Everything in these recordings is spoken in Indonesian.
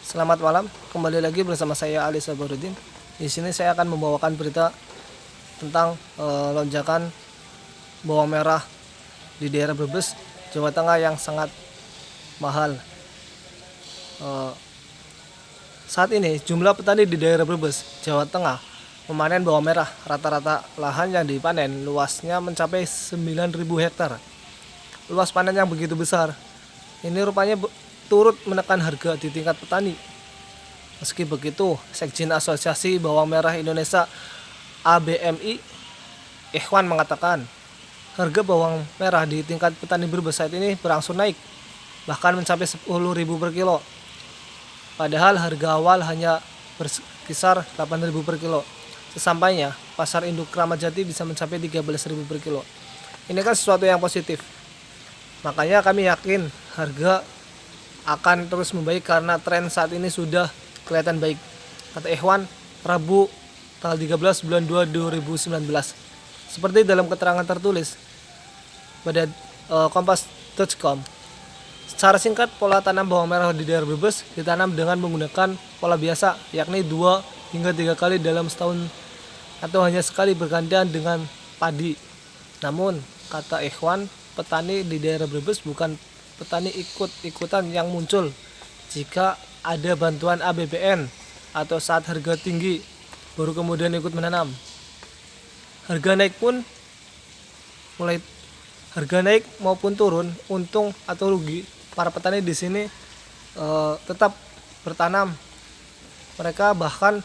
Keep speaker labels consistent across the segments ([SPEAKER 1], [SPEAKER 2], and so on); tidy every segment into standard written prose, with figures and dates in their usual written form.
[SPEAKER 1] Selamat malam, kembali lagi bersama saya Ali Sabarudin. Di sini saya akan membawakan berita tentang lonjakan bawang merah di daerah Brebes, Jawa Tengah yang sangat mahal. Eh, Saat ini jumlah petani di daerah Brebes, Jawa Tengah memanen bawang merah. Rata-rata lahan yang dipanen luasnya mencapai 9.000 hektar. Luas panen yang begitu besar ini rupanya turut menekan harga di tingkat petani. Meski begitu, Sekjen Asosiasi Bawang Merah Indonesia ABMI Ikhwan mengatakan harga bawang merah di tingkat petani Brebes saat ini berangsur naik, bahkan mencapai 10.000 per kilo. Padahal harga awal hanya berkisar 8.000 per kilo. Sesampainya, pasar induk Kramat Jati bisa mencapai 13.000 per kilo. Ini kan sesuatu yang positif. Makanya kami yakin harga akan terus membaik karena tren saat ini sudah kelihatan baik, kata Ikhwan Rabu tanggal 13 bulan 2 2019. Seperti dalam keterangan tertulis pada kompas.com. Secara singkat, pola tanam bawang merah di daerah Brebes ditanam dengan menggunakan pola biasa, yakni 2 hingga 3 kali dalam setahun atau hanya sekali bergantian dengan padi. Namun, kata Ikhwan, petani di daerah Brebes bukan petani ikut-ikutan yang muncul jika ada bantuan APBN atau saat harga tinggi baru kemudian ikut menanam. Harga naik maupun turun, untung atau rugi, para petani di sini tetap bertanam. Mereka bahkan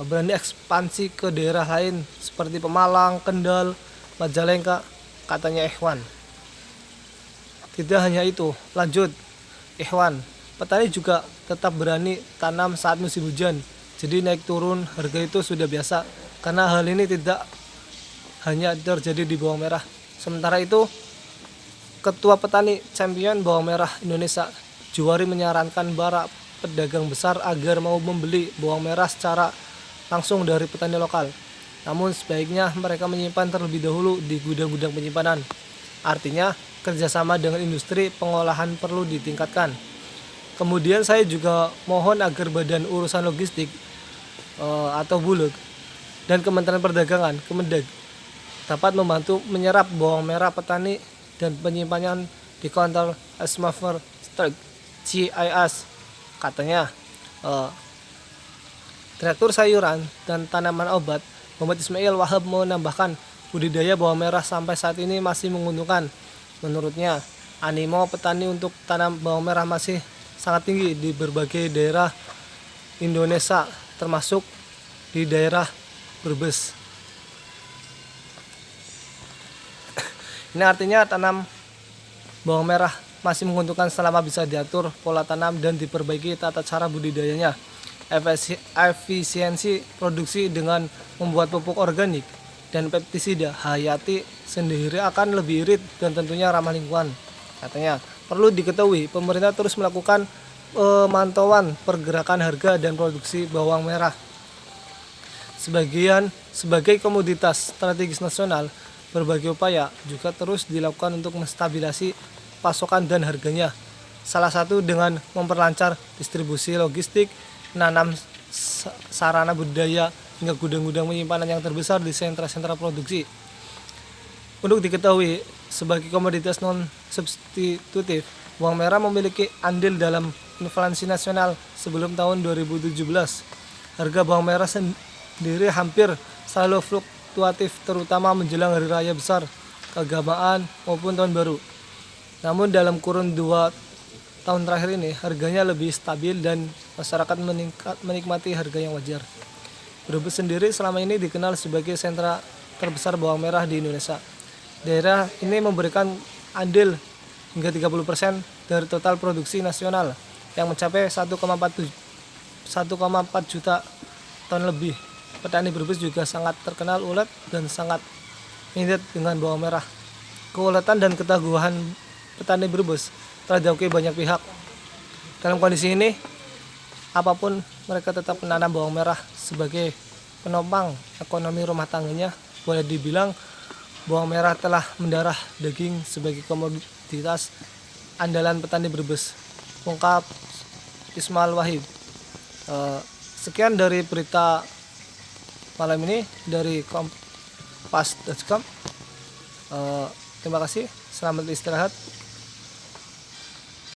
[SPEAKER 1] berani ekspansi ke daerah lain seperti Pemalang, Kendal, Majalengka, katanya Ikhwan. Tidak hanya itu, lanjut Ikhwan, petani juga tetap berani tanam saat musim hujan. Jadi naik turun harga itu sudah biasa, karena hal ini tidak hanya terjadi di bawang merah. Sementara itu, Ketua Petani Champion Bawang Merah Indonesia, Juwari, menyarankan para pedagang besar agar mau membeli bawang merah secara langsung dari petani lokal. Namun sebaiknya mereka menyimpan terlebih dahulu di gudang-gudang penyimpanan. Artinya, kerjasama dengan industri pengolahan perlu ditingkatkan. Kemudian saya juga mohon agar Badan Urusan Logistik atau Bulog dan Kementerian Perdagangan Kemendag dapat membantu menyerap bawang merah petani dan penyimpanannya di kantor Asmafer Stock CIS, katanya. Direktur Sayuran dan Tanaman Obat Muhammad Ismail Wahab menambahkan budidaya bawang merah sampai saat ini masih menguntungkan. Menurutnya, animo petani untuk tanam bawang merah masih sangat tinggi di berbagai daerah Indonesia, termasuk di daerah Brebes. Ini artinya tanam bawang merah masih menguntungkan selama bisa diatur pola tanam dan diperbaiki tata cara budidayanya. Efisiensi produksi dengan membuat pupuk organik dan pestisida hayati sendiri akan lebih irit dan tentunya ramah lingkungan, katanya. Perlu diketahui, pemerintah terus melakukan pemantauan pergerakan harga dan produksi bawang merah sebagai komoditas strategis nasional. Berbagai upaya juga terus dilakukan untuk menstabilisasi pasokan dan harganya. Salah satu dengan memperlancar distribusi logistik, menanam sarana budidaya hingga gudang-gudang penyimpanan yang terbesar di sentra-sentra produksi. Untuk diketahui, sebagai komoditas non-substitutif, bawang merah memiliki andil dalam inflasi nasional sebelum tahun 2017. Harga bawang merah sendiri hampir selalu fluktuatif, terutama menjelang hari raya besar, keagamaan maupun tahun baru. Namun dalam kurun 2 tahun terakhir ini, harganya lebih stabil dan masyarakat menikmati harga yang wajar. Brebes sendiri selama ini dikenal sebagai sentra terbesar bawang merah di Indonesia. Daerah ini memberikan andil hingga 30% dari total produksi nasional yang mencapai 1,4 juta ton lebih. Petani Brebes juga sangat terkenal ulet dan sangat minat dengan bawang merah. Keuletan dan ketangguhan petani Brebes telah diakui banyak pihak. Dalam kondisi ini, apapun mereka tetap menanam bawang merah sebagai penopang ekonomi rumah tangganya. Boleh dibilang bawang merah telah mendarah daging sebagai komoditas andalan petani Brebes, ungkap Ismail Wahid. Sekian dari berita malam ini dari kompas.com. Terima kasih, selamat istirahat.